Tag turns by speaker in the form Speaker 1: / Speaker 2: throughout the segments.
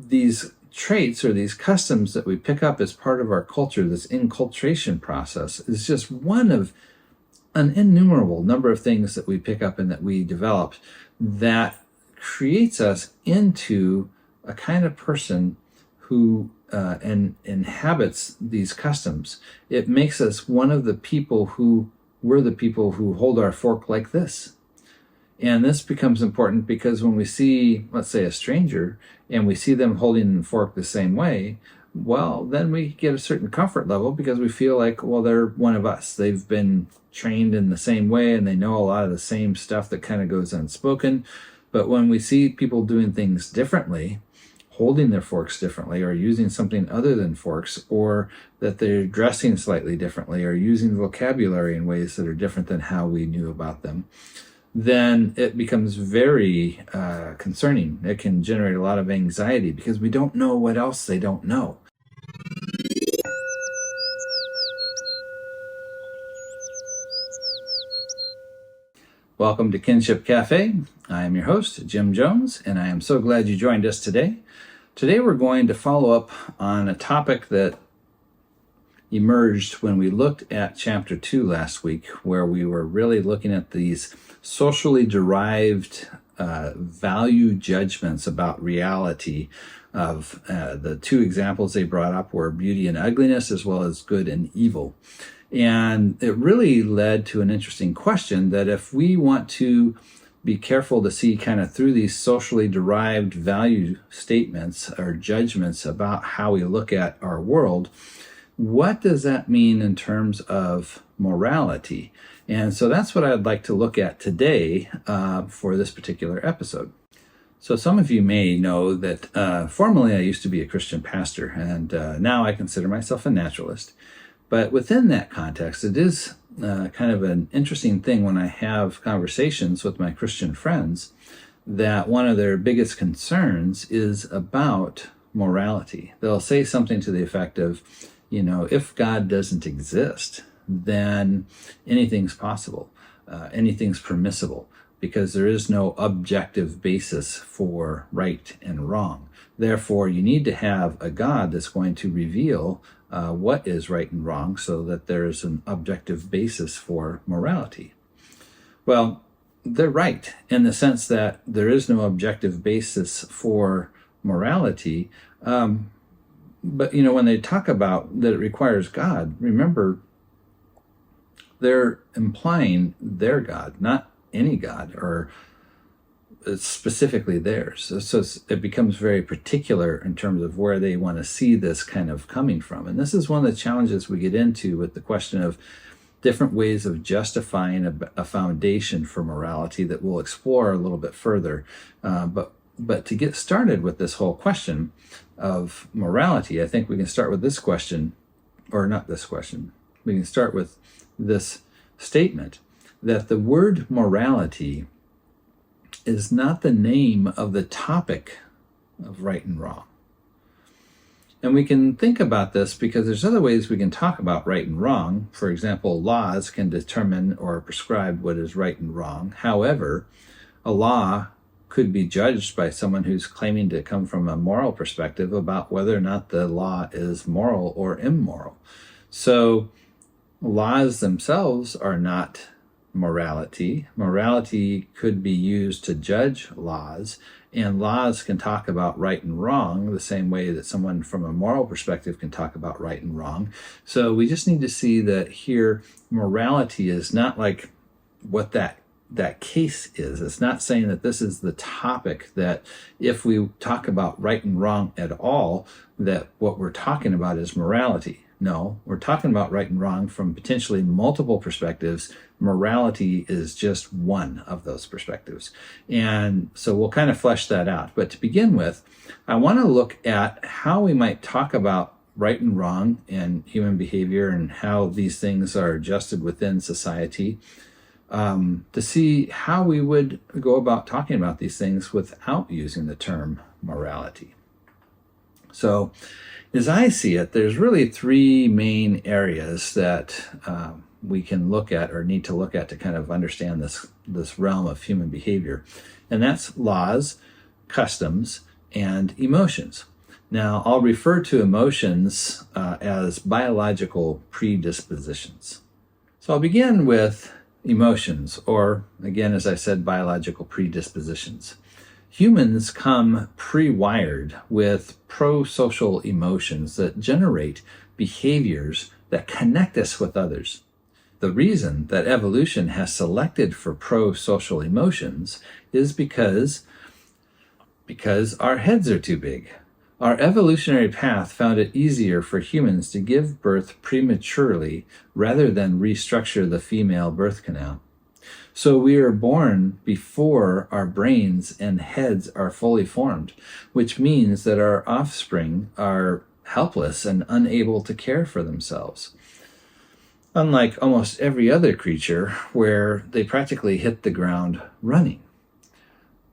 Speaker 1: these traits or these customs that we pick up as part of our culture, this inculturation process, is just one of an innumerable number of things that we pick up and that we develop that creates us into a kind of person who inhabits these customs. It makes us one of the people who we're the people who hold our fork like this. And this becomes important because when we see, let's say, a stranger and we see them holding the fork the same way, well, then we get a certain comfort level because we feel like, well, they're one of us. They've been trained in the same way and they know a lot of the same stuff that kind of goes unspoken. But when we see people doing things differently, holding their forks differently, or using something other than forks, or that they're dressing slightly differently, or using vocabulary in ways that are different than how we knew about them, then it becomes very concerning. It can generate a lot of anxiety because we don't know what else they don't know. Welcome to Kinship Cafe. I am your host, Jim Jones, and I am so glad you joined us today. Today we're going to follow up on a topic that emerged when we looked at Chapter 2 last week, where we were really looking at these socially derived value judgments about reality of the two examples they brought up were beauty and ugliness, as well as good and evil. And it really led to an interesting question that if we want to be careful to see kind of through these socially derived value statements or judgments about how we look at our world, what does that mean in terms of morality? And so that's what I'd like to look at today for this particular episode. So some of you may know that formerly I used to be a Christian pastor, and now I consider myself a naturalist. But within that context, it is kind of an interesting thing when I have conversations with my Christian friends that one of their biggest concerns is about morality. They'll say something to the effect of, you know, if God doesn't exist, then anything's possible, anything's permissible, because there is no objective basis for right and wrong. Therefore, you need to have a God that's going to reveal what is right and wrong so that there's an objective basis for morality. Well, they're right in the sense that there is no objective basis for morality. But, you know, when they talk about that it requires God, remember, they're implying their God, not any God, or specifically theirs. So it becomes very particular in terms of where they want to see this kind of coming from. And this is one of the challenges we get into with the question of different ways of justifying a foundation for morality that we'll explore a little bit further. But to get started with this whole question of morality, I think we can start with this question, or not this question. We can start with this statement that the word morality is not the name of the topic of right and wrong. And we can think about this because there's other ways we can talk about right and wrong. For example, laws can determine or prescribe what is right and wrong. However, a law could be judged by someone who's claiming to come from a moral perspective about whether or not the law is moral or immoral. So laws themselves are not morality. Morality could be used to judge laws, and laws can talk about right and wrong the same way that someone from a moral perspective can talk about right and wrong. So we just need to see that here morality is not like what that case is. It's not saying that this is the topic that if we talk about right and wrong at all, that what we're talking about is morality. No, we're talking about right and wrong from potentially multiple perspectives. Morality is just one of those perspectives. And so we'll kind of flesh that out. But to begin with, I want to look at how we might talk about right and wrong and human behavior and how these things are adjusted within society, to see how we would go about talking about these things without using the term morality. So as I see it, there's really three main areas that we can look at or need to look at to kind of understand this realm of human behavior. And that's laws, customs, and emotions. Now, I'll refer to emotions as biological predispositions. So I'll begin with emotions, or again, as I said, biological predispositions. Humans come pre-wired with pro-social emotions that generate behaviors that connect us with others. The reason that evolution has selected for pro-social emotions is because our heads are too big. Our evolutionary path found it easier for humans to give birth prematurely rather than restructure the female birth canal. So we are born before our brains and heads are fully formed, which means that our offspring are helpless and unable to care for themselves. Unlike almost every other creature, where they practically hit the ground running.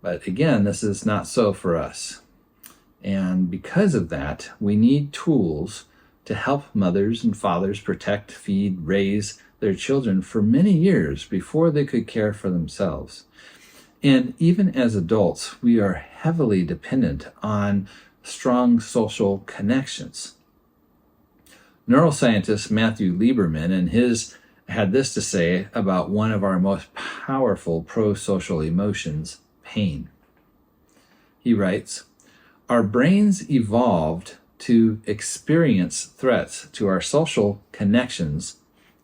Speaker 1: But again, this is not so for us. And because of that, we need tools to help mothers and fathers protect, feed, raise their children for many years before they could care for themselves. And even as adults, we are heavily dependent on strong social connections. Neuroscientist Matthew Lieberman had this to say about one of our most powerful pro-social emotions, pain. He writes, "Our brains evolved to experience threats to our social connections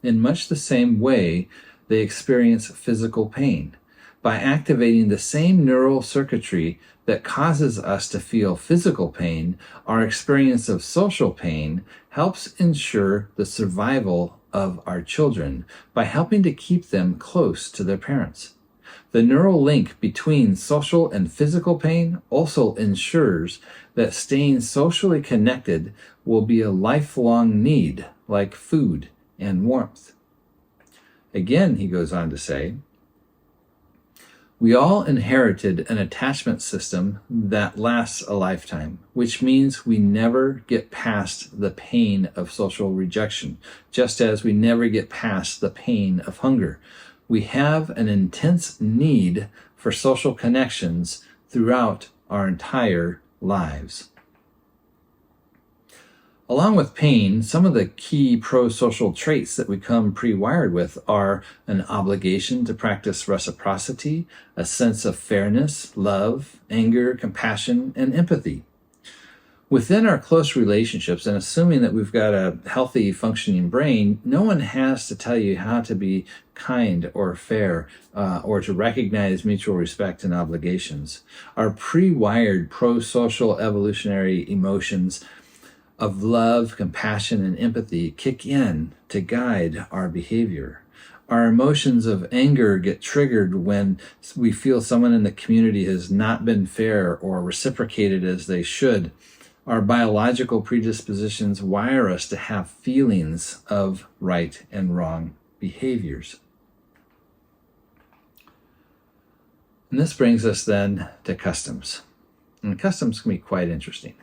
Speaker 1: in much the same way they experience physical pain, by activating the same neural circuitry that causes us to feel physical pain. Our experience of social pain helps ensure the survival of our children by helping to keep them close to their parents. The neural link between social and physical pain also ensures that staying socially connected will be a lifelong need, like food and warmth." Again, he goes on to say, "We all inherited an attachment system that lasts a lifetime, which means we never get past the pain of social rejection, just as we never get past the pain of hunger. We have an intense need for social connections throughout our entire lives." Along with pain, some of the key pro-social traits that we come pre-wired with are an obligation to practice reciprocity, a sense of fairness, love, anger, compassion, and empathy. Within our close relationships, and assuming that we've got a healthy, functioning brain, no one has to tell you how to be kind or fair or to recognize mutual respect and obligations. Our pre-wired pro-social evolutionary emotions of love, compassion, and empathy kick in to guide our behavior. Our emotions of anger get triggered when we feel someone in the community has not been fair or reciprocated as they should. Our biological predispositions wire us to have feelings of right and wrong behaviors. And this brings us then to customs. And customs can be quite interesting.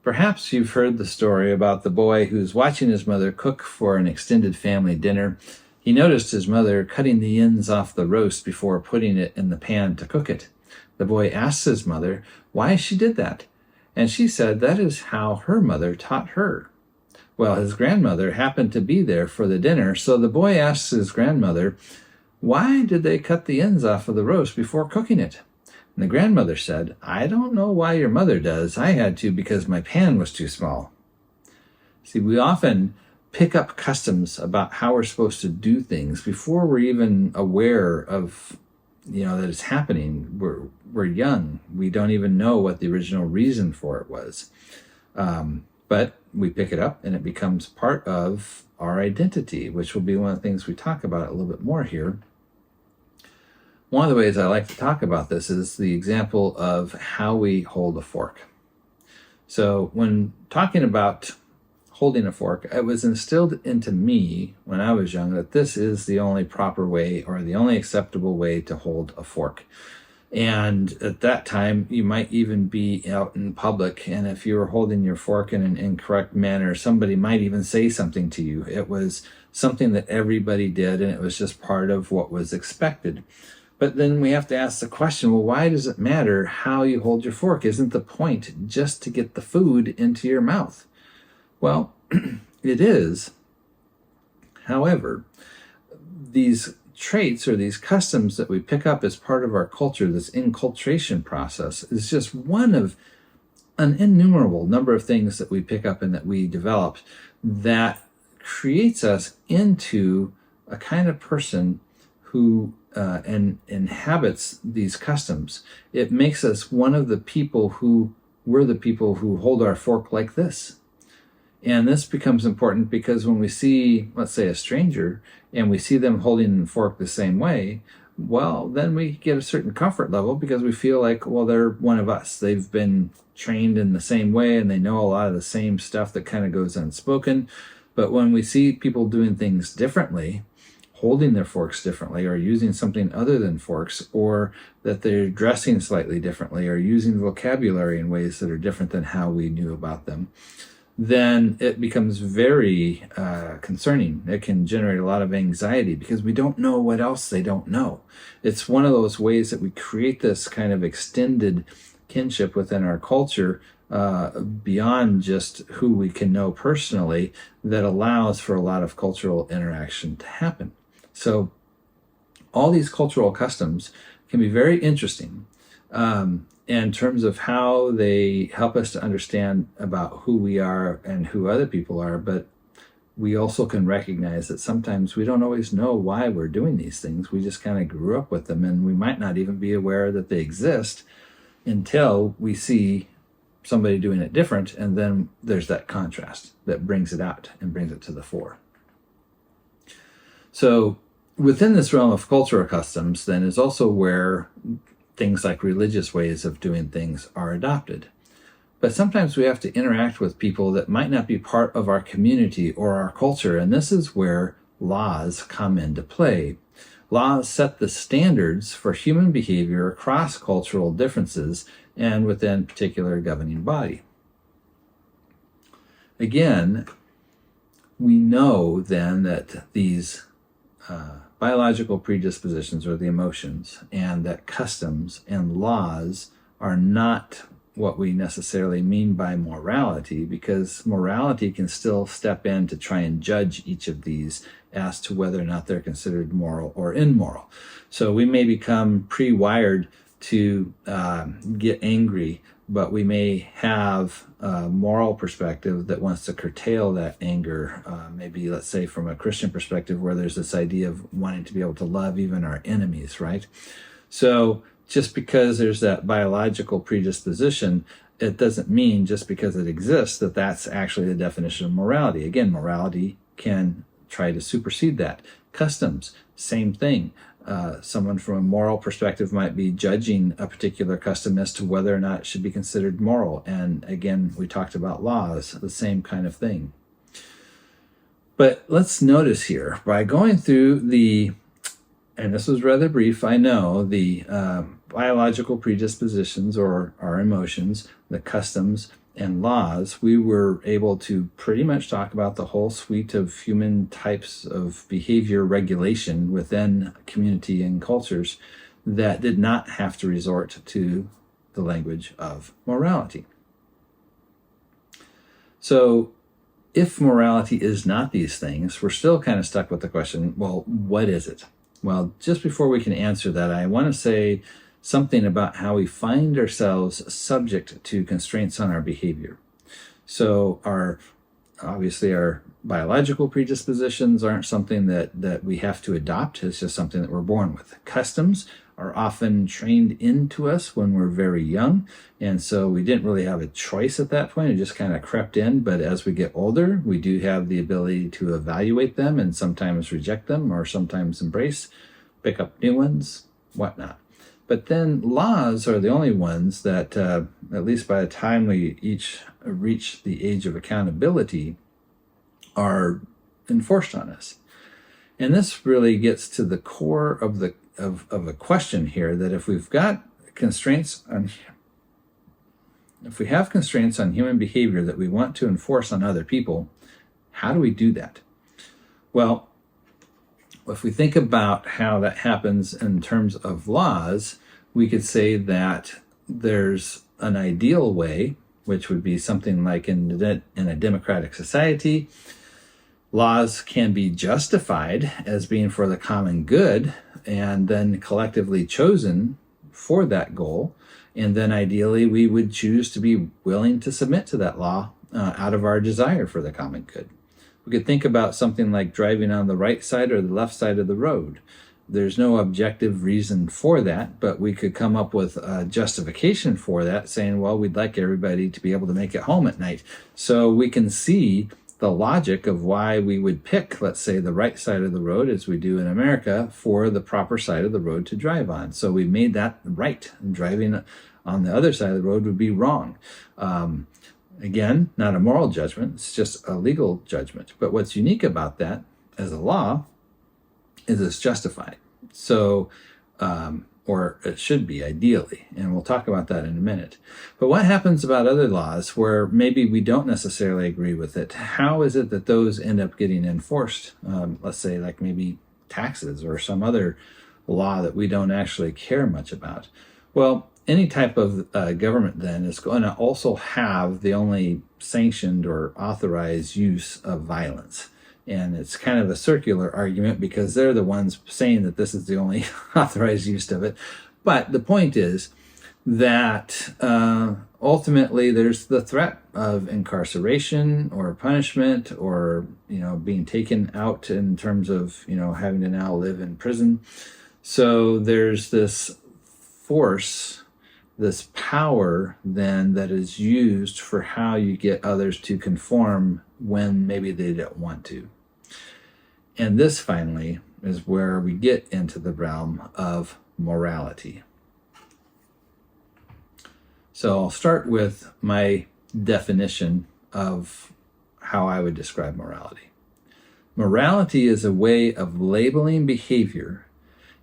Speaker 1: Perhaps you've heard the story about the boy who's watching his mother cook for an extended family dinner. He noticed his mother cutting the ends off the roast before putting it in the pan to cook it. The boy asked his mother why she did that, and she said that is how her mother taught her. Well, his grandmother happened to be there for the dinner, so the boy asked his grandmother, why did they cut the ends off of the roast before cooking it? And the grandmother said, I don't know why your mother does. I had to because my pan was too small. See, we often pick up customs about how we're supposed to do things before we're even aware of, that it's happening. We're young. We don't even know what the original reason for it was. But we pick it up and it becomes part of our identity, which will be one of the things we talk about a little bit more here. One of the ways I like to talk about this is the example of how we hold a fork. So when talking about holding a fork, it was instilled into me when I was young that this is the only proper way or the only acceptable way to hold a fork. And at that time, you might even be out in public, and if you were holding your fork in an incorrect manner, somebody might even say something to you. It was something that everybody did, and it was just part of what was expected. But then we have to ask the question, well, why does it matter how you hold your fork? Isn't the point just to get the food into your mouth? Well, it is. However, these traits or these customs that we pick up as part of our culture, this inculturation process, is just one of an innumerable number of things that we pick up and that we develop that creates us into a kind of person who inhabits these customs. It makes us one of the people who, we're the people who hold our fork like this. And this becomes important because when we see, let's say, a stranger and we see them holding the fork the same way, well, then we get a certain comfort level because we feel like, well, they're one of us. They've been trained in the same way and they know a lot of the same stuff that kind of goes unspoken. But when we see people doing things differently, holding their forks differently or using something other than forks, or that they're dressing slightly differently or using vocabulary in ways that are different than how we knew about them, then it becomes very concerning. It can generate a lot of anxiety because we don't know what else they don't know. It's one of those ways that we create this kind of extended kinship within our culture beyond just who we can know personally that allows for a lot of cultural interaction to happen. So all these cultural customs can be very interesting in terms of how they help us to understand about who we are and who other people are. But we also can recognize that sometimes we don't always know why we're doing these things. We just kind of grew up with them and we might not even be aware that they exist until we see somebody doing it different. And then there's that contrast that brings it out and brings it to the fore. So within this realm of cultural customs, then, is also where things like religious ways of doing things are adopted. But sometimes we have to interact with people that might not be part of our community or our culture, and this is where laws come into play. Laws set the standards for human behavior across cultural differences and within a particular governing body. Again, we know then that these biological predispositions or the emotions, and that customs and laws are not what we necessarily mean by morality, because morality can still step in to try and judge each of these as to whether or not they're considered moral or immoral. So we may become pre-wired to get angry, but we may have a moral perspective that wants to curtail that anger. Maybe, let's say, from a Christian perspective, where there's this idea of wanting to be able to love even our enemies, right? So just because there's that biological predisposition, it doesn't mean just because it exists that that's actually the definition of morality. Again, morality can try to supersede that. Customs, same thing. Someone from a moral perspective might be judging a particular custom as to whether or not it should be considered moral. And again, we talked about laws, the same kind of thing. But let's notice here, by going through and this was rather brief, I know, the biological predispositions or our emotions, the customs and laws, we were able to pretty much talk about the whole suite of human types of behavior regulation within community and cultures that did not have to resort to the language of morality. So if morality is not these things, we're still kind of stuck with the question, well, what is it? Well, just before we can answer that, I want to say something about how we find ourselves subject to constraints on our behavior. So obviously our biological predispositions aren't something that we have to adopt. It's just something that we're born with. Customs are often trained into us when we're very young, and so we didn't really have a choice at that point. It just kind of crept in. But as we get older, we do have the ability to evaluate them and sometimes reject them or sometimes embrace, pick up new ones, whatnot. But then laws are the only ones that, at least by the time we each reach the age of accountability, are enforced on us. And this really gets to the core of a question here, that if we've got constraints on, if we have constraints on human behavior that we want to enforce on other people, how do we do that? Well, if we think about how that happens in terms of laws, we could say that there's an ideal way, which would be something like in a democratic society, laws can be justified as being for the common good and then collectively chosen for that goal. And then ideally, we would choose to be willing to submit to that law out of our desire for the common good. We could think about something like driving on the right side or the left side of the road. There's no objective reason for that, but we could come up with a justification for that, saying, well, we'd like everybody to be able to make it home at night. So we can see the logic of why we would pick, let's say, the right side of the road, as we do in America, for the proper side of the road to drive on. So we made that right, and driving on the other side of the road would be wrong. Again, not a moral judgment, it's just a legal judgment. But what's unique about that as a law is it's justified. So, or it should be ideally, and we'll talk about that in a minute. But what happens about other laws where maybe we don't necessarily agree with it? How is it that those end up getting enforced? Let's say like maybe taxes or some other law that we don't actually care much about. Well, any type of government then is going to also have the only sanctioned or authorized use of violence. And it's kind of a circular argument because they're the ones saying that this is the only authorized use of it. But the point is that ultimately there's the threat of incarceration or punishment or, being taken out in terms of, having to now live in prison. So there's this force, this power then that is used for how you get others to conform when maybe they don't want to. And this finally is where we get into the realm of morality. So I'll start with my definition of how I would describe morality. Morality is a way of labeling behavior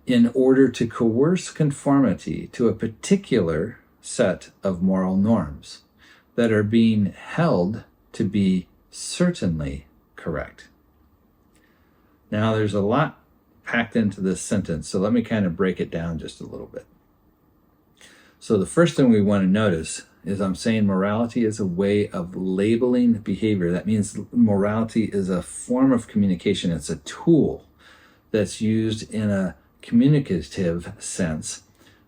Speaker 1: in order to coerce conformity to a particular set of moral norms that are being held to be certainly correct. Now, there's a lot packed into this sentence, so let me kind of break it down just a little bit. So the first thing we want to notice is I'm saying morality is a way of labeling behavior. That means morality is a form of communication. It's a tool that's used in a communicative sense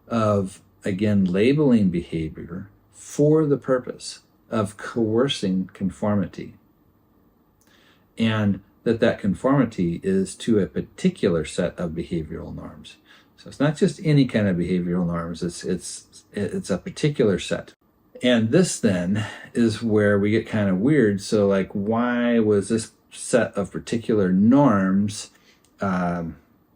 Speaker 1: of, again, labeling behavior for the purpose of coercing conformity. And that conformity is to a particular set of behavioral norms. So it's not just any kind of behavioral norms, it's a particular set. And this then is where we get kind of weird. So like, why was this set of particular norms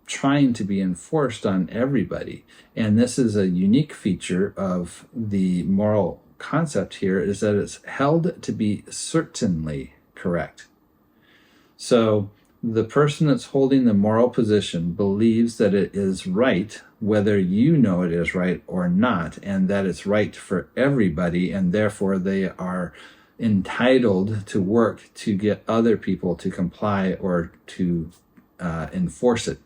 Speaker 1: trying to be enforced on everybody? And this is a unique feature of the moral concept here, is that it's held to be certainly correct. So the person that's holding the moral position believes that it is right, whether you know it is right or not, and that it's right for everybody, and therefore they are entitled to work to get other people to comply or to enforce it.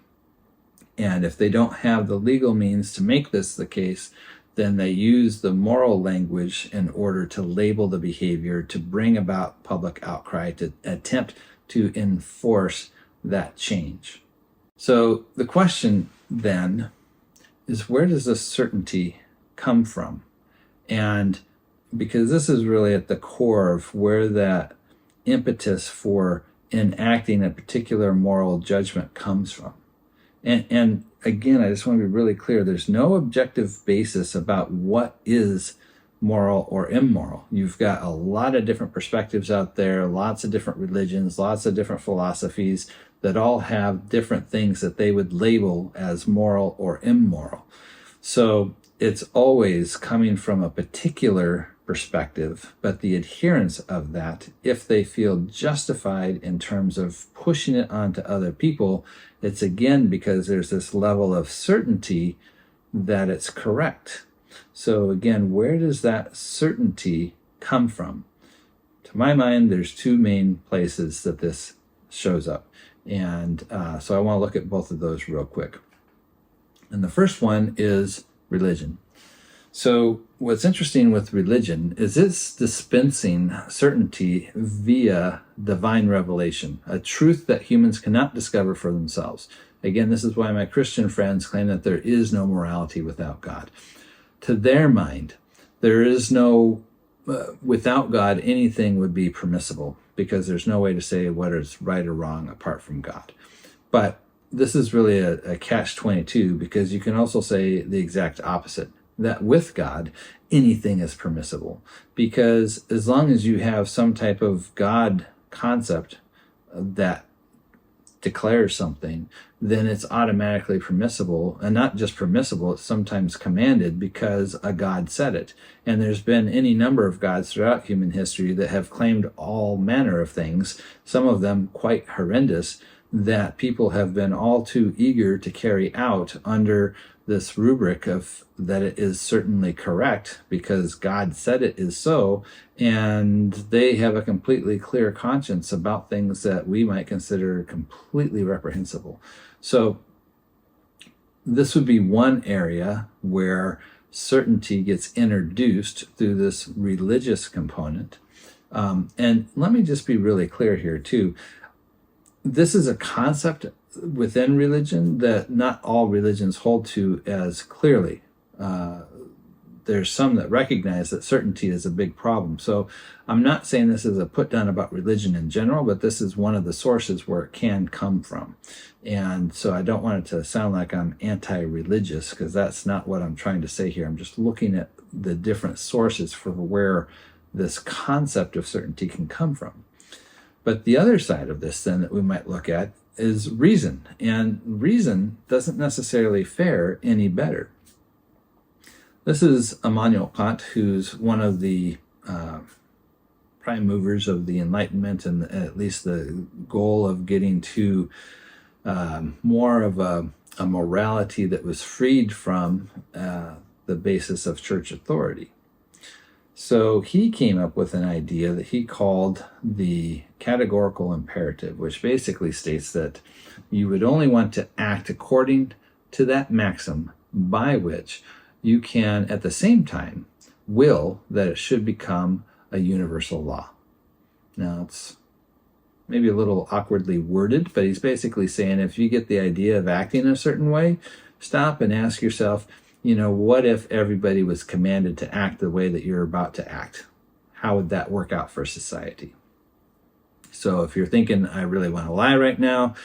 Speaker 1: And if they don't have the legal means to make this the case, then they use the moral language in order to label the behavior, to bring about public outcry, to attempt to enforce that change. So the question then is, where does this certainty come from? And because this is really at the core of where that impetus for enacting a particular moral judgment comes from. And again, I just want to be really clear, there's no objective basis about what is moral or immoral. You've got a lot of different perspectives out there, lots of different religions, lots of different philosophies that all have different things that they would label as moral or immoral. So it's always coming from a particular perspective, but the adherence of that, if they feel justified in terms of pushing it onto other people, it's again because there's this level of certainty that it's correct. So again, where does that certainty come from? To my mind, there's two main places that this shows up. And so I want to look at both of those real quick. And the first one is religion. So what's interesting with religion is it's dispensing certainty via divine revelation, a truth that humans cannot discover for themselves. Again, this is why my Christian friends claim that there is no morality without God. To their mind, there is no, without God, anything would be permissible, because there's no way to say what is right or wrong apart from God. But this is really a catch-22, because you can also say the exact opposite, that with God, anything is permissible. Because as long as you have some type of God concept that declares something, then it's automatically permissible. And not just permissible, it's sometimes commanded because a God said it. And there's been any number of gods throughout human history that have claimed all manner of things, some of them quite horrendous, that people have been all too eager to carry out under this rubric of that it is certainly correct because God said it is so, and they have a completely clear conscience about things that we might consider completely reprehensible. So this would be one area where certainty gets introduced through this religious component. And let me just be really clear here too. This is a concept within religion that not all religions hold to as clearly. There's some that recognize that certainty is a big problem. So I'm not saying this is a put down about religion in general, but this is one of the sources where it can come from. And so I don't want it to sound like I'm anti-religious, because that's not what I'm trying to say here. I'm just looking at the different sources for where this concept of certainty can come from. But the other side of this then that we might look at is reason. And reason doesn't necessarily fare any better. This is Immanuel Kant, who's one of the prime movers of the Enlightenment, and at least the goal of getting to more of a morality that was freed from the basis of church authority. So he came up with an idea that he called the categorical imperative, which basically states that you would only want to act according to that maxim by which you can, at the same time, will that it should become a universal law. Now, it's maybe a little awkwardly worded, but he's basically saying if you get the idea of acting a certain way, stop and ask yourself, what if everybody was commanded to act the way that you're about to act? How would that work out for society? So if you're thinking, I really want to lie right now,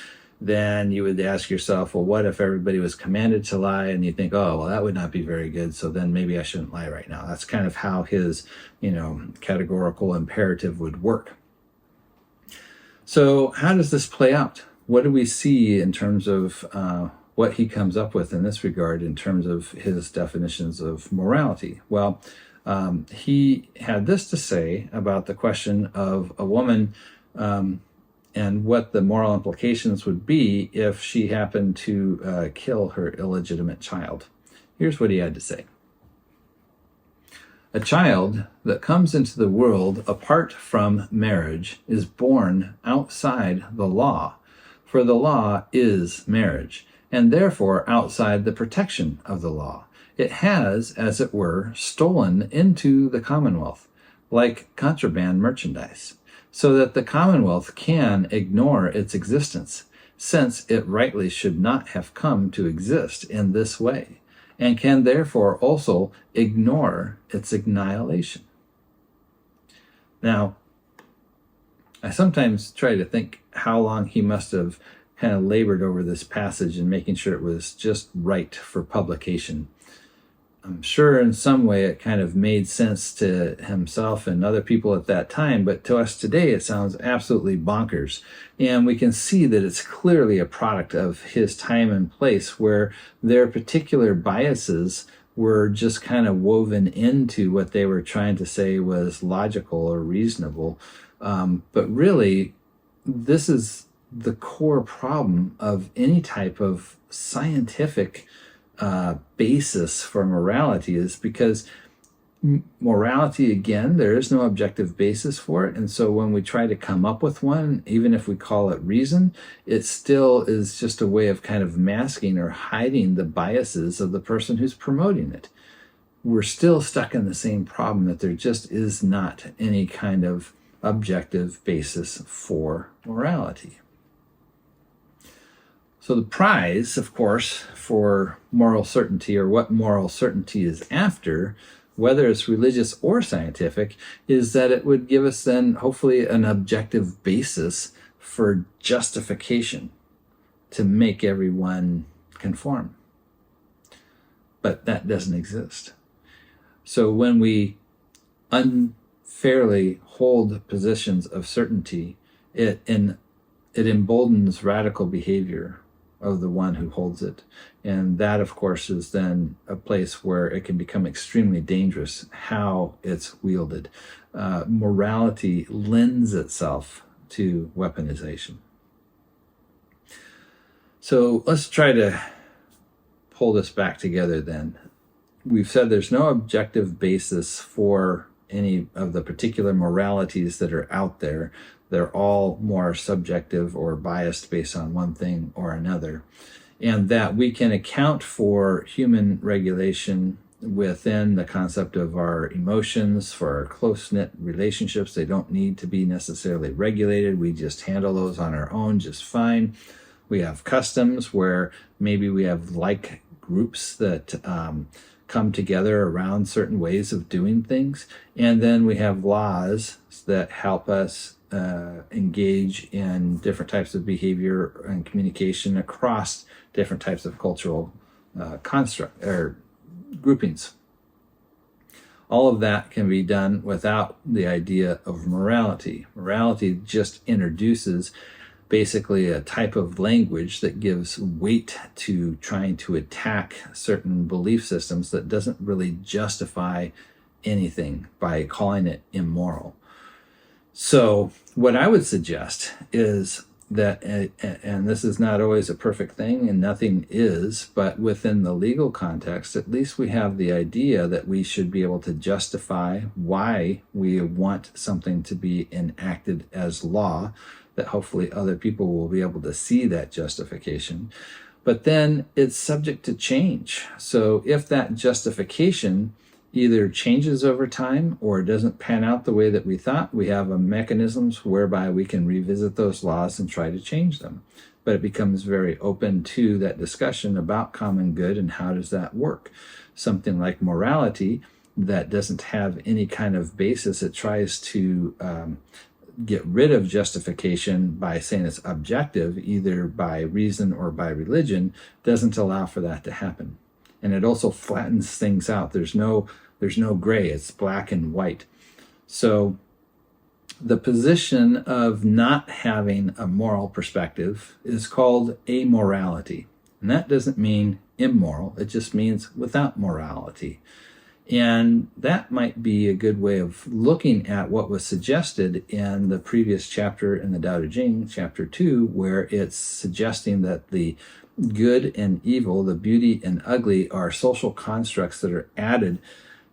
Speaker 1: then you would ask yourself, well, what if everybody was commanded to lie? And you think, oh, well, that would not be very good. So then maybe I shouldn't lie right now. That's kind of how his, categorical imperative would work. So how does this play out? What do we see in terms of what he comes up with in this regard in terms of his definitions of morality? Well, he had this to say about the question of a woman and what the moral implications would be if she happened to kill her illegitimate child. Here's what he had to say. A child that comes into the world apart from marriage is born outside the law, for the law is marriage, and therefore outside the protection of the law. It has, as it were, stolen into the Commonwealth, like contraband merchandise, so that the Commonwealth can ignore its existence, since it rightly should not have come to exist in this way, and can therefore also ignore its annihilation. Now, I sometimes try to think how long he must have kind of labored over this passage and making sure it was just right for publication. I'm sure in some way it kind of made sense to himself and other people at that time, but to us today it sounds absolutely bonkers. And we can see that it's clearly a product of his time and place, where their particular biases were just kind of woven into what they were trying to say was logical or reasonable. But really, this is the core problem of any type of scientific basis for morality, is because Morality, again, there is no objective basis for it. And so when we try to come up with one, even if we call it reason, it still is just a way of kind of masking or hiding the biases of the person who's promoting it. We're still stuck in the same problem that there just is not any kind of objective basis for morality. So the prize, of course, for moral certainty, or what moral certainty is after, whether it's religious or scientific, is that it would give us then hopefully an objective basis for justification to make everyone conform. But that doesn't exist. So when we unfairly hold positions of certainty, it emboldens radical behavior of the one who holds it. And that, of course, is then a place where it can become extremely dangerous how it's wielded. Morality lends itself to weaponization. So let's try to pull this back together then. We've said there's no objective basis for any of the particular moralities that are out there. They're all more subjective or biased based on one thing or another. And that we can account for human regulation within the concept of our emotions, for our close-knit relationships. They don't need to be necessarily regulated. We just handle those on our own just fine. We have customs where maybe we have like groups that come together around certain ways of doing things. And then we have laws that help us engage in different types of behavior and communication across different types of cultural construct or groupings. All of that can be done without the idea of morality. Morality just introduces basically a type of language that gives weight to trying to attack certain belief systems that doesn't really justify anything by calling it immoral. So what I would suggest is that, and this is not always a perfect thing, and nothing is, but within the legal context, at least we have the idea that we should be able to justify why we want something to be enacted as law, that hopefully other people will be able to see that justification. But then it's subject to change. So if that justification either changes over time or doesn't pan out the way that we thought, we have mechanisms whereby we can revisit those laws and try to change them. But it becomes very open to that discussion about common good and how does that work. Something like morality that doesn't have any kind of basis, it tries to get rid of justification by saying it's objective, either by reason or by religion, doesn't allow for that to happen. And it also flattens things out. There's no gray, it's black and white. So the position of not having a moral perspective is called amorality. And that doesn't mean immoral, it just means without morality. And that might be a good way of looking at what was suggested in the previous chapter in the Daodejing, chapter 2, where it's suggesting that the good and evil, the beauty and ugly, are social constructs that are added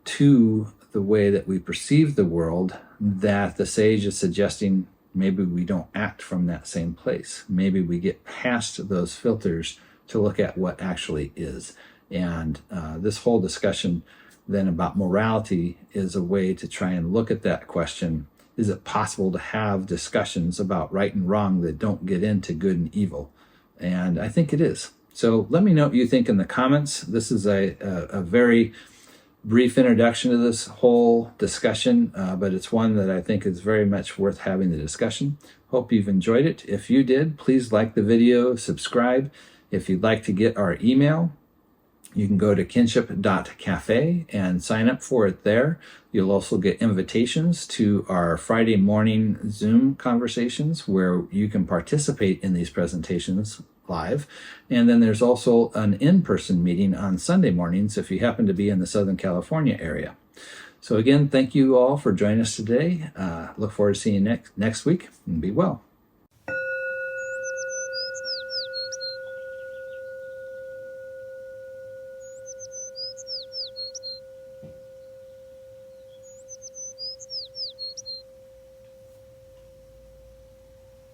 Speaker 1: to the way that we perceive the world, that the sage is suggesting maybe we don't act from that same place. Maybe we get past those filters to look at what actually is. And this whole discussion then about morality is a way to try and look at that question. Is it possible to have discussions about right and wrong that don't get into good and evil? And I think it is. So let me know what you think in the comments. This is a very brief introduction to this whole discussion, but it's one that I think is very much worth having the discussion. Hope you've enjoyed it. If you did, please like the video, subscribe. If you'd like to get our email, you can go to kinship.cafe and sign up for it there. You'll also get invitations to our Friday morning Zoom conversations where you can participate in these presentations live. And then there's also an in-person meeting on Sunday mornings if you happen to be in the Southern California area. So again, thank you all for joining us today. Look forward to seeing you next week, and be well.